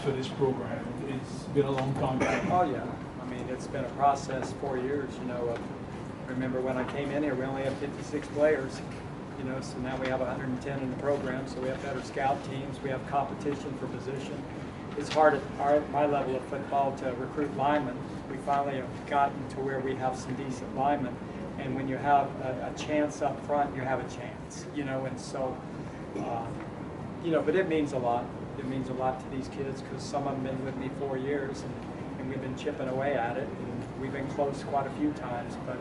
for this program? It's been a long time. Oh yeah, I mean it's been a process, 4 years. You know, remember when I came in here, we only had 56 players. You know, so now we have 110 in the program. So we have better scout teams. We have competition for position. It's hard at my level of football to recruit linemen. We finally have gotten to where we have some decent linemen. And when you have a chance up front, you have a chance. You know, and so, you know, but it means a lot. It means a lot to these kids because some of them have been with me 4 years, and we've been chipping away at it. And we've been close quite a few times, but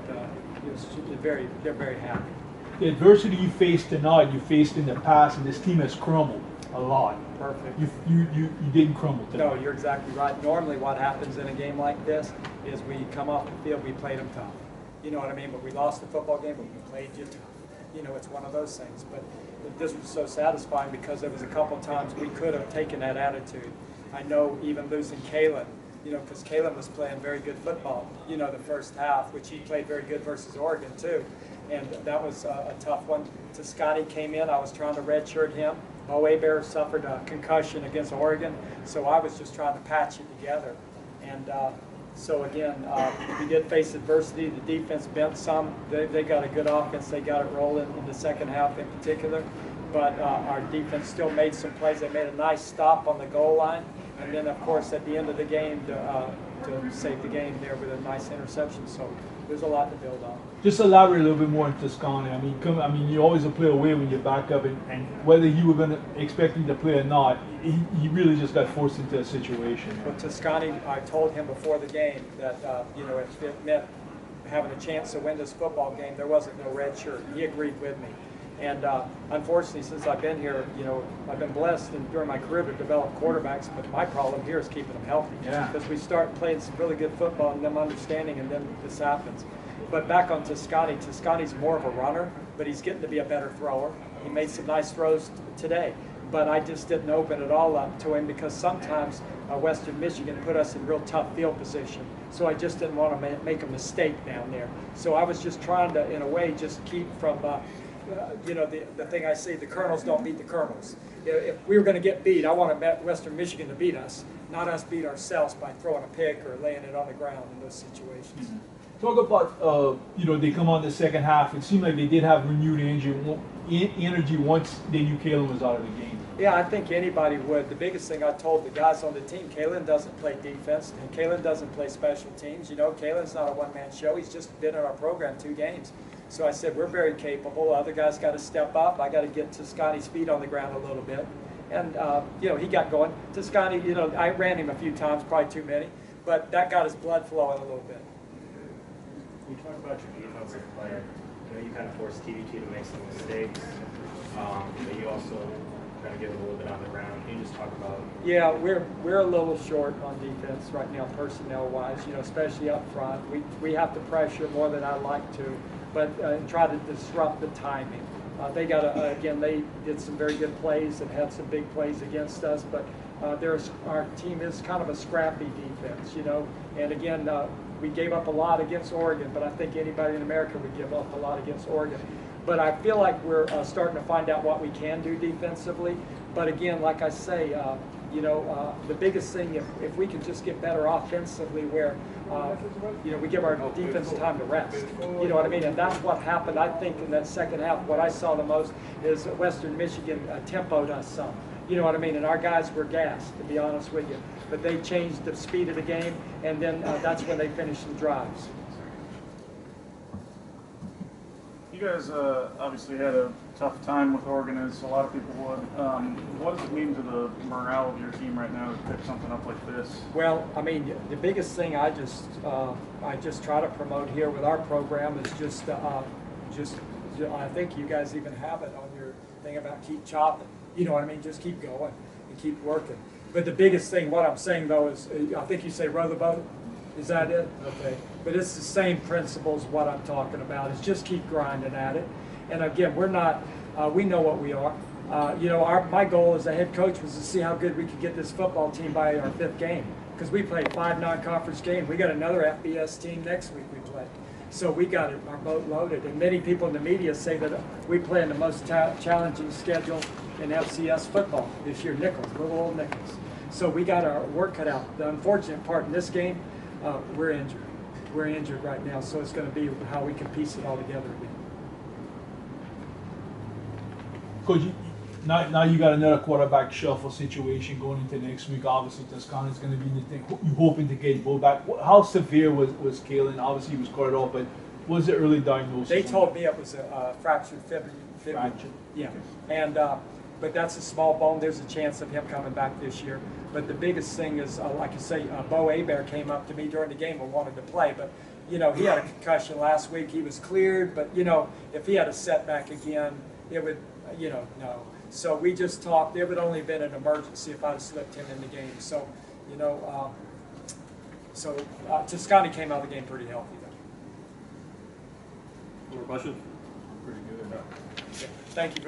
they're very happy. The adversity you faced tonight, you faced in the past, and this team has crumbled a lot. Perfect. You didn't crumble tonight. No, you're exactly right. Normally what happens in a game like this is we come off the field, we played them tough. You know what I mean? But we lost the football game, but we played you tough. You know, it's one of those things. But this was so satisfying because there was a couple of times we could have taken that attitude. I know even losing Kalen, you know, because Kalen was playing very good football, you know, the first half, which he played very good versus Oregon too. And that was a tough one. Scotty came in, I was trying to redshirt him. Bo Bear suffered a concussion against Oregon, so I was just trying to patch it together. And so again, we did face adversity. The defense bent some. They got a good offense. They got it rolling in the second half in particular. But our defense still made some plays. They made a nice stop on the goal line. And then, of course, at the end of the game, to save the game there with a nice interception. So there's a lot to build on. Just elaborate a little bit more on Toscani. I mean, you always play away when you back up, and whether you were going to expect him to play or not, he really just got forced into a situation. Well, Toscani, I told him before the game that you know, if it meant having a chance to win this football game, there wasn't no red shirt. He agreed with me. And unfortunately, since I've been here, you know, I've been blessed during my career to develop quarterbacks, but my problem here is keeping them healthy. Yeah. Because we start playing some really good football and them understanding, and then this happens. But back on Toscani, Toscani's more of a runner, but he's getting to be a better thrower. He made some nice throws today, but I just didn't open it all up to him because sometimes Western Michigan put us in real tough field position. So I just didn't want to make a mistake down there. So I was just trying to, in a way, just keep from you know, the thing I say, the colonels don't beat the colonels. If we were going to get beat, I want Western Michigan to beat us, not us beat ourselves by throwing a pick or laying it on the ground in those situations. Mm-hmm. Talk about, you know, they come on the second half. It seemed like they did have renewed energy once they knew Kalen was out of the game. Yeah, I think anybody would. The biggest thing I told the guys on the team, Kalen doesn't play defense, and Kalen doesn't play special teams. You know, Kalen's not a one-man show. He's just been in our program 2 games. So I said, we're very capable. Other guys got to step up. I got to get Toscani's feet on the ground a little bit. And, you know, he got going. Toscani, you know, I ran him a few times, probably too many, but that got his blood flowing a little bit. You talk about your defensive player. You know, you kind of forced TVT to make some mistakes, but you also kind of give it a little bit on the ground. Can you just talk about? Yeah, we're a little short on defense right now, personnel-wise. You know, especially up front. We have to pressure more than I'd like to, but try to disrupt the timing. They got again. They did some very good plays and had some big plays against us, but our team is kind of a scrappy defense. You know, and again. We gave up a lot against Oregon, but I think anybody in America would give up a lot against Oregon. But I feel like we're starting to find out what we can do defensively. But again, like I say, you know, the biggest thing, if we can just get better offensively where, you know, we give our defense time to rest. You know what I mean? And that's what happened, I think, in that second half. What I saw the most is Western Michigan tempoed us some. You know what I mean? And our guys were gassed, to be honest with you. But they changed the speed of the game, and then that's when they finished the drives. You guys obviously had a tough time with Oregon, as a lot of people would. What does it mean to the morale of your team right now to pick something up like this? Well, I mean, the biggest thing I just try to promote here with our program is just I think you guys even have it on your thing about keep chopping. You know what I mean? Just keep going and keep working. But the biggest thing, what I'm saying though, is I think you say row the boat. Is that it? Okay. But it's the same principles what I'm talking about. Is just keep grinding at it. And again, we're not. We know what we are. You know, my goal as a head coach was to see how good we could get this football team by our 5th game, because we played 5 non-conference games. We got another FBS team next week we play. So we got our boat loaded. And many people in the media say that we play in the most challenging schedule in FCS football this year, Nicholls, little old Nicholls. So we got our work cut out. The unfortunate part in this game, we're injured. We're injured right now, so it's going to be how we can piece it all together again. Coach, now you got another quarterback shuffle situation going into next week. Obviously, Toscana's going to be in the thing. You hoping to get both back. How severe was Kalen? Obviously, he was carted off, but was it early diagnosis? They told me it was a fractured fibula. Fracture. Yeah, and but that's a small bone. There's a chance of him coming back this year. But the biggest thing is, like you say, Bo Hebert came up to me during the game and wanted to play, but you know he had a concussion last week. He was cleared, but you know if he had a setback again, it would, you know, no. So we just talked. It would only have been an emergency if I'd have slipped him in the game. So, you know, Toscana came out of the game pretty healthy though. More questions? Thank you very much.